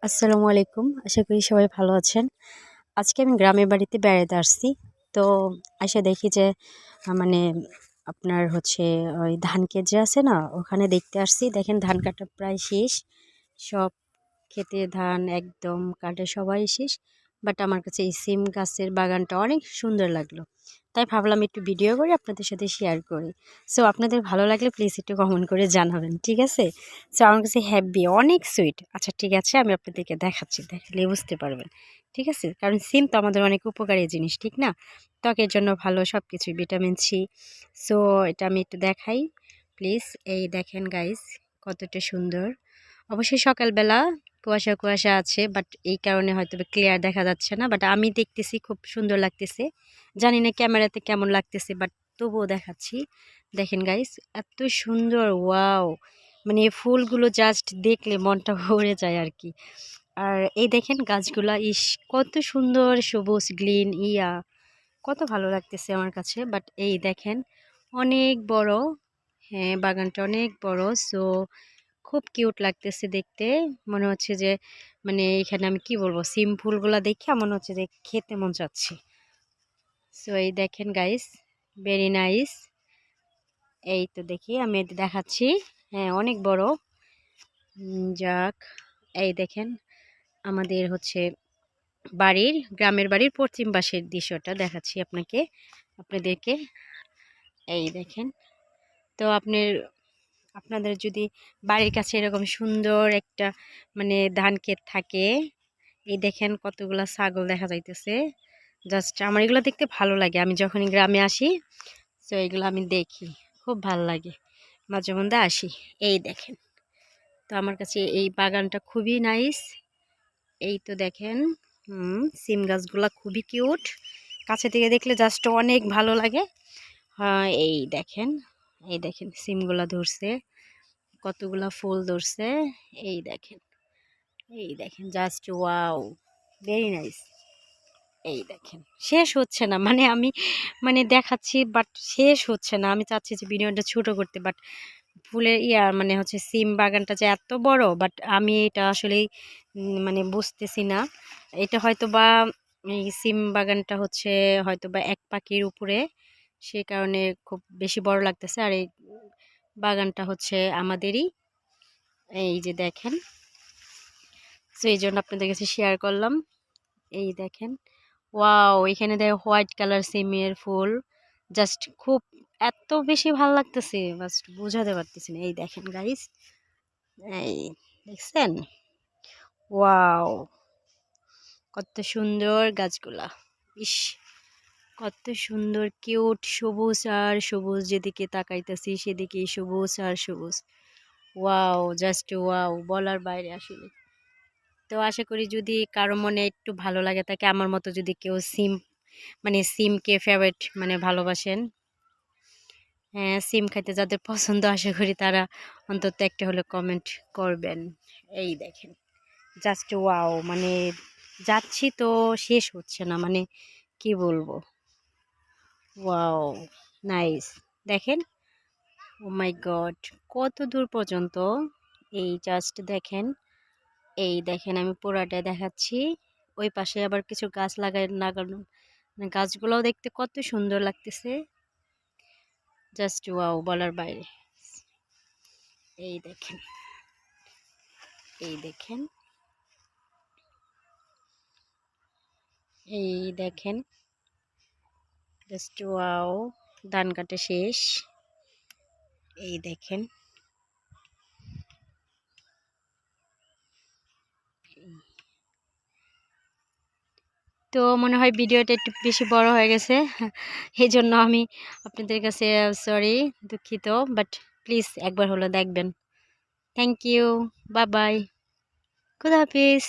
আসসালামু আলাইকুম। আশা করি সবাই ভালো আছেন। আজকে আমি গ্রামের বাড়িতে বেড়াতে আসছি। তো আইসা দেখি যে মানে আপনার হচ্ছে ওই ধান ক্ষেত যে আছে না? ওখানে দেখতে আসছি। দেখেন ধান কাটা প্রায় শেষ। সব ক্ষেতে ধান একদম কাটে সবাই শেষ। বাট আমার কাছে এই সিম গাছের বাগানটা অনেক সুন্দর লাগলো। তাই ভাবলাম একটু ভিডিও করে আপনাদের সাথে শেয়ার করি। সো আপনাদের ভালো লাগলে প্লিজ একটু কমেন্ট করে জানাবেন, ঠিক আছে? সো আমার কাছে হ্যাপি, অনেক সুইট। আচ্ছা ঠিক আছে, আমি আপনাদেরকে দেখাচ্ছি, দেখালে বুঝতে পারবেন, ঠিক আছে? কারণ সিম তো আমাদের অনেক উপকারী জিনিস, ঠিক না? ত্বকের জন্য ভালো, সব কিছুই, ভিটামিন সি। সো এটা আমি একটু দেখাই প্লিজ। এই দেখেন গাইস, কতটা সুন্দর। অবশ্যই সকালবেলা কুয়াশা কুয়াশা আছে, বাট এই কারণে হয়তো ক্লিয়ার দেখা যাচ্ছে না, বাট আমি দেখতেছি খুব সুন্দর লাগতেছে। জানি না ক্যামেরাতে কেমন লাগতেছে, বাট তবুও দেখাচ্ছি। দেখেন গাইস, এত সুন্দর, ওয়াও! মানে এই ফুলগুলো জাস্ট দেখলে মনটা ভরে যায় আর কি। আর এই দেখেন গাছগুলা, ইস কত সুন্দর সবুজ গ্রিন, কত ভালো লাগতেছে আমার কাছে। বাট এই দেখেন, অনেক বড়। হ্যাঁ, বাগানটা অনেক বড়। সো খুব কিউট লাগতেছে দেখতে। মনে হচ্ছে যে মানে এখানে আমি কি বলবো, সিম ফুলগুলা দেখে মনে হচ্ছে যে খেতে মন চাচ্ছে। সো এই দেখেন গাইস, ভেরি নাইস। এই তো দেখি আমি এটা দেখাচ্ছি। হ্যাঁ, অনেক বড়। যাক, এই দেখেন আমাদের হচ্ছে গ্রামের বাড়ির পশ্চিম পাশের দৃশ্যটা দেখাচ্ছি আপনাদেরকে। এই দেখেন। তো আপনাদের যদি বাড়ির কাছে এরকম সুন্দর একটা মানে ধান ক্ষেত থাকে, এই দেখেন কতগুলা ছাগল দেখা যাইতেছে। জাস্ট আমার এগুলো দেখতে ভালো লাগে। আমি যখনই গ্রামে আসি, তো এগুলো আমি দেখি, খুব ভালো লাগে, মাঝে মধ্যে আসি। এই দেখেন, তো আমার কাছে এই বাগানটা খুবই নাইস। এই তো দেখেন, সিম গাছগুলা খুবই কিউট। কাছে থেকে দেখলে জাস্ট অনেক ভালো লাগে। হ্যাঁ, এই দেখেন সিমগুলা ধরছে, কতগুলা ফুল ধরছে। এই দেখেন, এই দেখেন, জাস্ট ওয়াও, ভেরি নাইস। এই দেখেন, শেষ হচ্ছে না, মানে আমি মানে দেখাচ্ছি বাট শেষ হচ্ছে না। আমি চাচ্ছি যে ভিডিওটা ছোট করতে, বাট ফুলের মানে হচ্ছে সিম বাগানটা যে এত বড়, বাট আমি এটা আসলেই মানে বুঝতেছি না। এটা হয়তো বা এই সিম বাগানটা হচ্ছে হয়তো বা এক পাখির উপরে, সে কারণে খুব বেশি বড় লাগতেছে। আর এই বাগানটা হচ্ছে আমাদেরই। এই যে দেখেন, সো এই জন্য আপনাদের কাছে শেয়ার করলাম। এই দেখেন, ওয়াও! এখানে হোয়াইট কালার সিমের ফুল, জাস্ট খুব এত বেশি ভালো লাগতেছে, জাস্ট বোঝাতে পারতেছি না। এই দেখেন গাইস, এই দেখছেন? ওয়াও! কত সুন্দর গাছগুলা, ইস কত সুন্দর কিউট, সবুজ আর সবুজ। যেদিকে তাকাইতেছি সেদিকেই সবুজ আর সবুজ। ওয়াও, জাস্ট ওয়াও, বলার বাইরে আসলে। তো আশা করি যদি কারো মনে একটু ভালো লাগে থাকে, আমার মতো যদি কেউ মানে সিমকে ফেভারিট মানে ভালোবাসেন, হ্যাঁ, সিম খাইতে যাদের পছন্দ, আশা করি তারা অন্তত একটা হলে কমেন্ট করবেন। এই দেখেন, জাস্ট ওয়াও! মানে যাচ্ছি তো শেষ হচ্ছে না, মানে কি বলবো, ওয়াও, নাইস। দেখেন, ও মাই গড, কত দূর পর্যন্ত। এই জাস্ট দেখেন, এই দেখেন, আমি পুরাটা দেখাচ্ছি। ওই পাশে আবার কিছু গাছ লাগানো, মানে গাছগুলোও দেখতে কত সুন্দর লাগতেছে। জাস্ট ওয়াও, বলার বাইরে। এই দেখেন, এই দেখেন, এই দেখেন, জাস্ট ওয়াও! ধান কাটা শেষ। এই দেখেন, তো মনে হয় ভিডিওটা একটু বেশি বড় হয়ে গেছে, এই জন্য আমি আপনাদের কাছে সরি, দুঃখিত। বাট প্লিজ একবার হলো দেখবেন। থ্যাংক ইউ, বাই বাই, খুদা হাফিজ।